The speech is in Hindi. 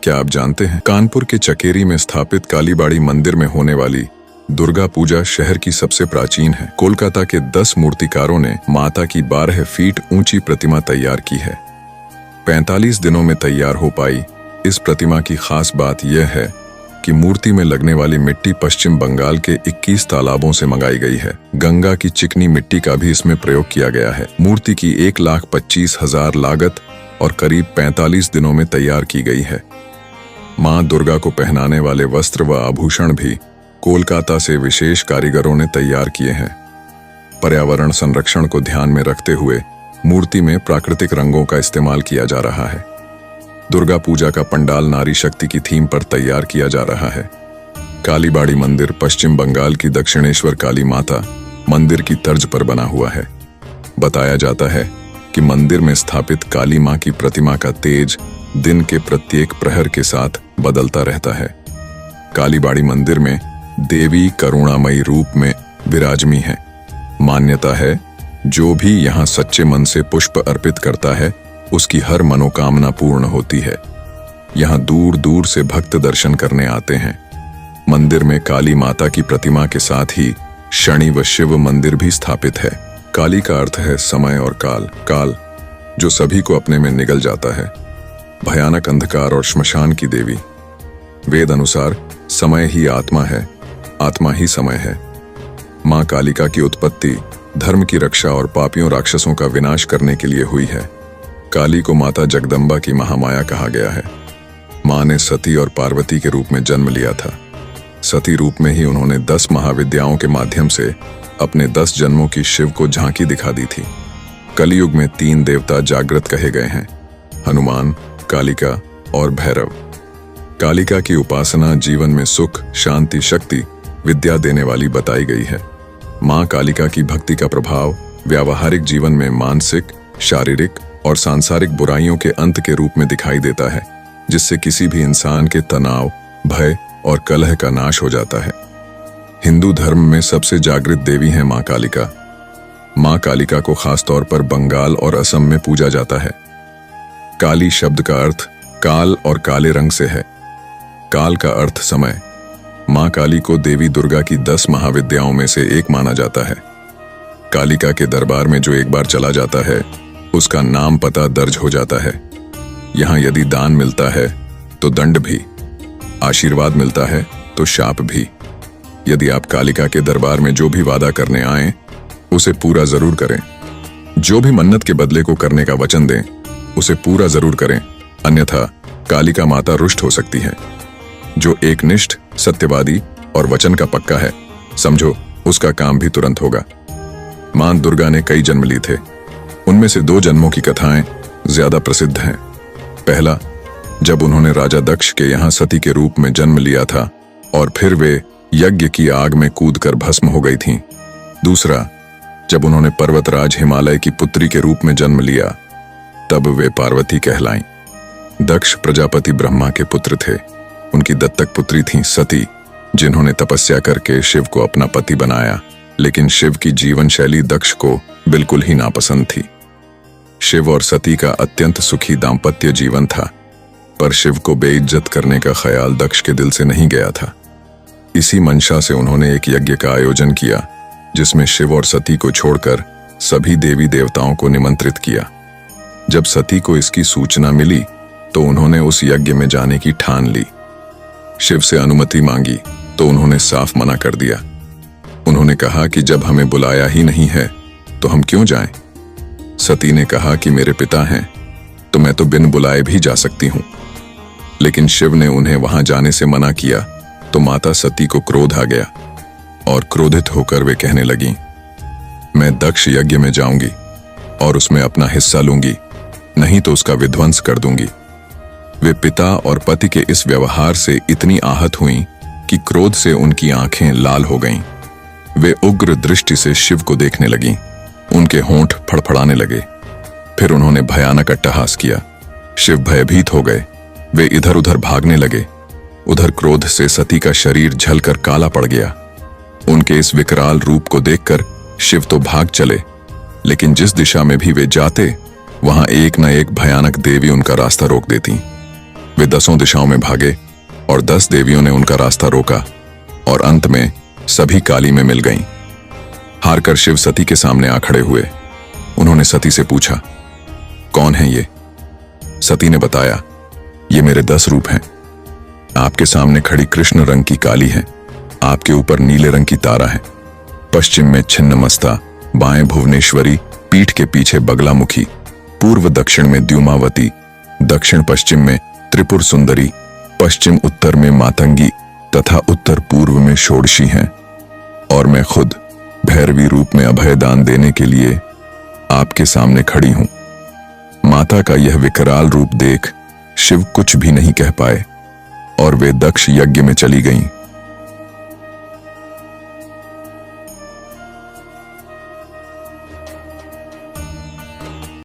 क्या आप जानते हैं, कानपुर के चकेरी में स्थापित कालीबाड़ी मंदिर में होने वाली दुर्गा पूजा शहर की सबसे प्राचीन है। कोलकाता के 10 मूर्तिकारों ने माता की 12 फीट ऊंची प्रतिमा तैयार की है। 45 दिनों में तैयार हो पाई इस प्रतिमा की खास बात यह है कि मूर्ति में लगने वाली मिट्टी पश्चिम बंगाल के 21 तालाबों से मंगाई गई है। गंगा की चिकनी मिट्टी का भी इसमें प्रयोग किया गया है। मूर्ति की 1,25,000 लागत और करीब 45 दिनों में तैयार की गई है। मां दुर्गा को पहनाने वाले वस्त्र व आभूषण भी कोलकाता से विशेष कारीगरों ने तैयार किए हैं। पर्यावरण संरक्षण को ध्यान में रखते हुए मूर्ति में प्राकृतिक रंगों का इस्तेमाल किया जा रहा है। दुर्गा पूजा का पंडाल नारी शक्ति की थीम पर तैयार किया जा रहा है। कालीबाड़ी मंदिर पश्चिम बंगाल की दक्षिणेश्वर काली माता मंदिर की तर्ज पर बना हुआ है। बताया जाता है कि मंदिर में स्थापित काली मां की प्रतिमा का तेज दिन के प्रत्येक प्रहर के साथ बदलता रहता है। कालीबाड़ी मंदिर में देवी करुणामयी रूप में विराजमी है। मान्यता है जो भी यहाँ सच्चे मन से पुष्प अर्पित करता है उसकी हर मनोकामना पूर्ण होती है। यहाँ दूर दूर से भक्त दर्शन करने आते हैं। मंदिर में काली माता की प्रतिमा के साथ ही शनि व शिव मंदिर भी स्थापित है। काली का अर्थ है समय और काल, काल जो सभी को अपने में निगल जाता है। भयानक अंधकार और श्मशान की देवी। वेद अनुसार समय ही आत्मा है, आत्मा ही समय है। मां कालिका की उत्पत्ति धर्म की रक्षा और पापियों राक्षसों का विनाश करने के लिए हुई है। काली को माता जगदम्बा की महामाया कहा गया है। मां ने सती और पार्वती के रूप में जन्म लिया था। सती रूप में ही उन्होंने 10 महाविद्याओं के माध्यम से अपने 10 जन्मों की शिव को झांकी दिखा दी थी। कलयुग में 3 देवता जागृत कहे गए हैं, हनुमान, कालिका और भैरव। कालिका की उपासना जीवन में सुख, शांति, शक्ति, विद्या देने वाली बताई गई है। मां कालिका की भक्ति का प्रभाव व्यावहारिक जीवन में मानसिक, शारीरिक और सांसारिक बुराइयों के अंत के रूप में दिखाई देता है, जिससे किसी भी इंसान के तनाव, भय और कलह का नाश हो जाता है। हिंदू धर्म में सबसे जागृत देवी है मां कालिका। मां कालिका को खासतौर पर बंगाल और असम में पूजा जाता है। काली शब्द का अर्थ काल और काले रंग से है। काल का अर्थ समय। मां काली को देवी दुर्गा की 10 महाविद्याओं में से एक माना जाता है। कालिका के दरबार में जो एक बार चला जाता है उसका नाम पता दर्ज हो जाता है। यहाँ यदि दान मिलता है तो दंड भी, आशीर्वाद मिलता है तो शाप भी। यदि आप कालिका के दरबार में जो भी वादा करने आए उसे पूरा जरूर करें। जो भी मन्नत के बदले को करने का वचन दें उसे पूरा जरूर करें, अन्यथा कालिका माता रुष्ट हो सकती है। जो एकनिष्ठ, सत्यवादी और वचन का पक्का है, समझो उसका काम भी तुरंत होगा। मां दुर्गा ने कई जन्म लिए थे। उनमें से 2 जन्मों की कथाएं ज्यादा प्रसिद्ध हैं। पहला, जब उन्होंने राजा दक्ष के यहाँ सती के रूप में जन्म लिया था और फिर वे यज्ञ की आग में कूदकर भस्म हो गई थीं। दूसरा, जब उन्होंने पर्वतराज हिमालय की पुत्री के रूप में जन्म लिया, तब वे पार्वती कहलाईं। दक्ष प्रजापति ब्रह्मा के पुत्र थे। उनकी दत्तक पुत्री थी सती, जिन्होंने तपस्या करके शिव को अपना पति बनाया, लेकिन शिव की जीवन शैली दक्ष को बिल्कुल ही नापसंद थी। शिव और सती का अत्यंत सुखी दाम्पत्य जीवन था, पर शिव को बेइज्जत करने का ख्याल दक्ष के दिल से नहीं गया था। इसी मंशा से उन्होंने एक यज्ञ का आयोजन किया, जिसमें शिव और सती को छोड़कर सभी देवी देवताओं को निमंत्रित किया। जब सती को इसकी सूचना मिली तो उन्होंने उस यज्ञ में जाने की ठान ली। शिव से अनुमति मांगी तो उन्होंने साफ मना कर दिया। उन्होंने कहा कि जब हमें बुलाया ही नहीं है तो हम क्यों जाएं? सती ने कहा कि मेरे पिता हैं तो मैं तो बिन बुलाए भी जा सकती हूं। लेकिन शिव ने उन्हें वहां जाने से मना किया तो माता सती को क्रोध आ गया और क्रोधित होकर वे कहने लगीं, मैं दक्ष यज्ञ में जाऊंगी और उसमें अपना हिस्सा लूंगी, नहीं तो उसका विध्वंस कर दूंगी। वे पिता और पति के इस व्यवहार से इतनी आहत हुईं कि क्रोध से उनकी आंखें लाल हो गईं। वे उग्र दृष्टि से शिव को देखने लगीं। उनके होंठ फड़फड़ाने लगे। फिर उन्होंने भयानक अट्टहास किया। शिव भयभीत हो गए। वे इधर उधर भागने लगे। उधर क्रोध से सती का शरीर झलकर काला पड़ गया। उनके इस विकराल रूप को देखकर शिव तो भाग चले, लेकिन जिस दिशा में भी वे जाते वहां एक न एक भयानक देवी उनका रास्ता रोक देती। वे 10 दिशाओं में भागे और 10 देवियों ने उनका रास्ता रोका और अंत में सभी काली में मिल गईं। हारकर शिव सती के सामने आ खड़े हुए। उन्होंने सती से पूछा, कौन है ये? सती ने बताया, ये मेरे 10 रूप हैं। आपके सामने खड़ी कृष्ण रंग की काली है, आपके ऊपर नीले रंग की तारा है, पश्चिम में छिन्नमस्ता, बाएं भुवनेश्वरी, पीठ के पीछे बगलामुखी, पूर्व दक्षिण में द्युमावती, दक्षिण पश्चिम में त्रिपुर सुंदरी, पश्चिम उत्तर में मातंगी तथा उत्तर पूर्व में षोडशी हैं। और मैं खुद भैरवी रूप में अभय दान देने के लिए आपके सामने खड़ी हूं। माता का यह विकराल रूप देख शिव कुछ भी नहीं कह पाए और वे दक्ष यज्ञ में चली गईं।